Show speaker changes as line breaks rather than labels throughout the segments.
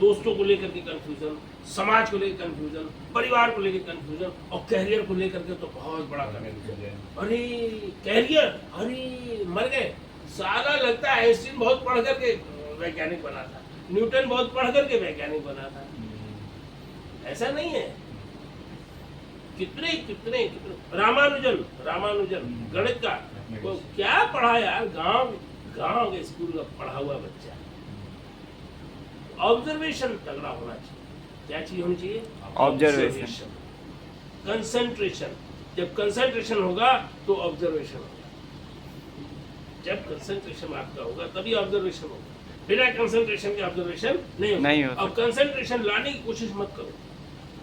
दोस्तों को लेकर के कंफ्यूजन, समाज को लेकर कंफ्यूजन, परिवार को लेकर कंफ्यूजन, और कैरियर को लेकर के तो बहुत बड़ा कंफ्यूजन। अरे कैरियर, अरे मर गए साला, लगता है आइंस्टीन बहुत पढ़ करके वैज्ञानिक बना था, न्यूटन बहुत पढ़ करके वैज्ञानिक बना था। ऐसा नहीं है। कितने कितने कितने रामानुजन गणित का वो क्या पढ़ा यार, गांव के स्कूल का पढ़ा हुआ बच्चा। ऑब्जर्वेशन तगड़ा होना चाहिए। क्या चीज होनी चाहिए?
ऑब्जर्वेशन।
कंसंट्रेशन। जब कंसंट्रेशन होगा तो ऑब्जर्वेशन होगा। जब कंसंट्रेशन आपका होगा तभी ऑब्जर्वेशन होगा। बिना कंसंट्रेशन के ऑब्जर्वेशन नहीं होगा। अब कंसंट्रेशन लाने की कोशिश मत करो।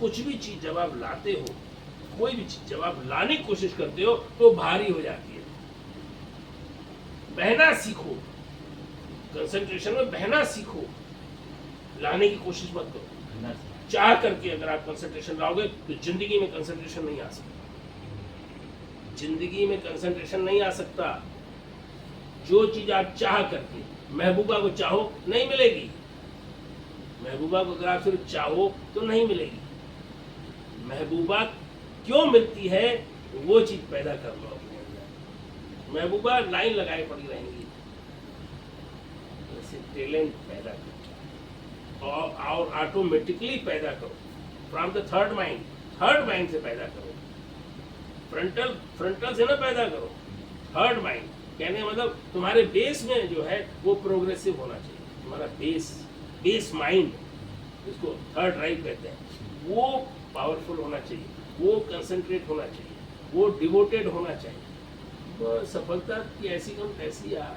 कुछ भी चीज जब आप लाते हो, कोई भी चीज जब आप लाने की कोशिश करते हो तो भारी हो जाती है। बहना सीखो, कंसंट्रेशन में बहना सीखो, लाने की कोशिश मत करो। चाह करके अगर आप कंसंट्रेशन लाओगे तो जिंदगी में कंसंट्रेशन नहीं आ सकता। जिंदगी में कंसंट्रेशन नहीं आ सकता। जो चीज आप चाह करके, महबूबा को चाहो नहीं मिलेगी। महबूबा को अगर आप सिर्फ चाहो तो नहीं मिलेगी। महबूबा क्यों मिलती है? वो चीज पैदा कर लो अपने अंदर। महबूबा लाइन लगाए पड़ी रहेंगी। वैसे टैलेंट पैदा करो और ऑटोमेटिकली पैदा करो। फ्रॉम द थर्ड माइंड से पैदा करो। फ्रंटल से ना पैदा करो, थर्ड माइंड। कहने मतलब तुम्हारे बेस में जो है वो प्रोग्रेसिव होना चाहिए। तुम्हारा बेस माइंड, इसको थर्ड ड्राइव कहते हैं, वो पावरफुल होना चाहिए, वो कंसंट्रेट होना चाहिए, वो डिवोटेड होना चाहिए। तो सफलता की ऐसी कम तैसी यार।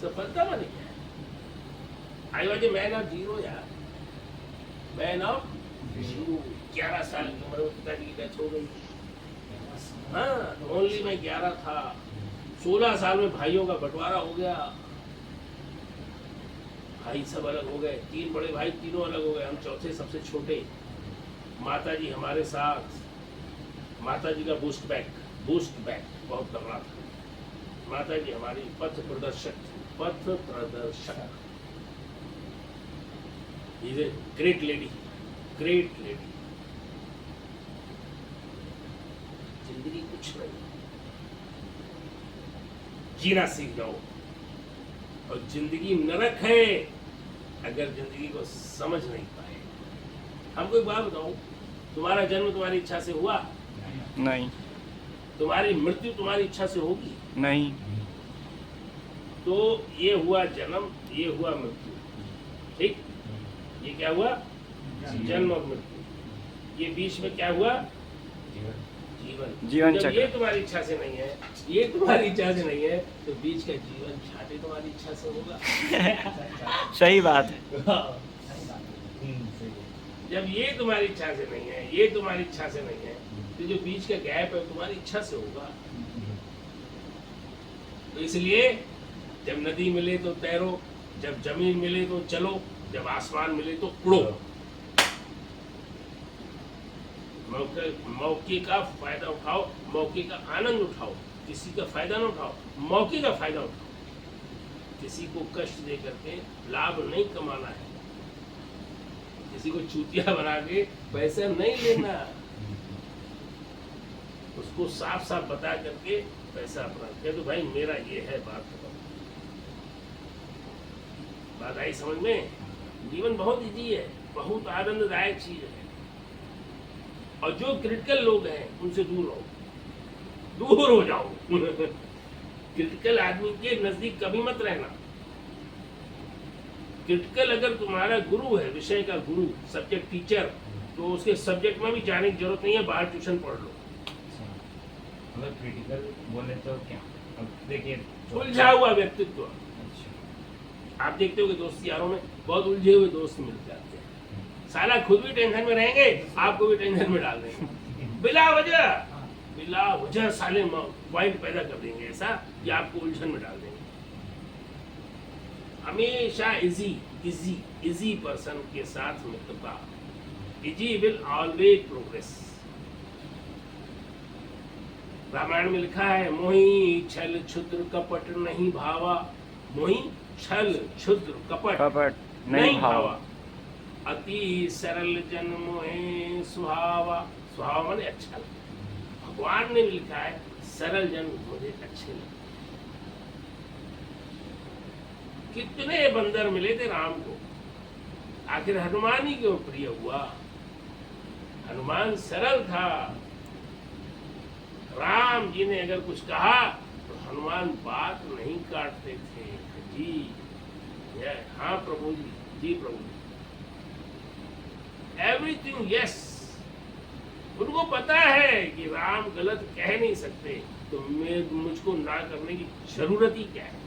सफलता माने क्या है? I was a man of zero यार, मैन ऑफ जीरो। 11 साल की उम्र में पिताजी की डेथ हो गई। हाँ, ओनली मैं 11 था। 16 साल में भाइयों का बंटवारा हो गया। भाई सब अलग हो गए। 3 बड़े भाई तीनों अलग हो गए, हम चौथे सबसे छोटे। माताजी हमारे साथ। माताजी का बूस्ट बैक बहुत तगड़ा था। माताजी हमारी पथ प्रदर्शक। Is a great lady. जिंदगी कुछ नहीं, जीना सीख जाओ। और जिंदगी नरक है अगर जिंदगी को समझ नहीं पाए। हमको एक बात बताओ, तुम्हारा जन्म तुम्हारी इच्छा से हुआ?
नहीं।
तुम्हारी मृत्यु तुम्हारी इच्छा से होगी?
नहीं।
तो ये हुआ जन्म, ये हुआ मृत्यु, ठीक? ये क्या हुआ? जन्म और मृत्यु। ये बीच में क्या हुआ? जीवन। जब ये तुम्हारी इच्छा से नहीं है, ये तुम्हारी इच्छा से नहीं है, तो बीच का जीवन छाटे तुम्हारी इच्छा से होगा।
सही बात है।
जब ये तुम्हारी इच्छा से नहीं है, ये तुम्हारी इच्छा से नहीं है, तो जो बीच का गैप है तुम्हारी इच्छा से होगा। तो इसलिए जब नदी मिले तो तैरो, जब जमीन मिले तो चलो, जब आसमान मिले तो उड़ो। मौके का फायदा उठाओ, मौके का आनंद उठाओ। किसी का फायदा ना उठाओ, मौके का फायदा उठाओ। किसी को कष्ट दे करके लाभ नहीं कमाना है। किसी को चूतिया बना के पैसा नहीं लेना। उसको साफ साफ बता करके पैसा अपना कह दो, भाई मेरा ये है, बात आई समझ में? जीवन बहुत इजी है, बहुत आनंददायक चीज है। और जो क्रिटिकल लोग हैं उनसे दूर हो जाओ। क्रिटिकल आदमी के नजदीक कभी मत रहना। क्रिटिकल अगर तुम्हारा गुरु है, विषय का गुरु, सब्जेक्ट टीचर, तो उसके सब्जेक्ट में भी जाने की जरूरत नहीं है, बाहर ट्यूशन पढ़ लो।
अगर क्रिटिकल बोले तो क्या? अब देखिए,
उलझा हुआ व्यक्तित्व। आप देखते हो कि दोस्ती यारों में बहुत उलझे हुए दोस्त मिल जाते हैं। साला खुद भी टेंशन में रहेंगे, आपको भी टेंशन में डाल देंगे। बिला वजह साले पॉइंट पैदा कर देंगे ऐसा कि आपको उलझन में डाल देंगे। हमेशा इजी पर्सन के साथ मित्रता। Easy will always progress. Ramayana में लिखा है, मोही छल क्षुद्र कपट नहीं भावा। मोही छल क्षुद्र कपट
नहीं भावा।
अति सरल जन मोहे सुहावा। सुहावा माने अच्छा लगता। भगवान ने लिखा है सरल जन मुझे अच्छे लगते। कितने बंदर मिले थे राम को, आखिर हनुमान ही क्यों प्रिय हुआ? हनुमान सरल था। राम जी ने अगर कुछ कहा तो हनुमान बात नहीं काटते थे। जी हाँ प्रभु जी, जी प्रभु जी, एवरीथिंग यस। उनको पता है कि राम गलत कह नहीं सकते, तो मैं मुझको ना करने की जरूरत ही क्या है।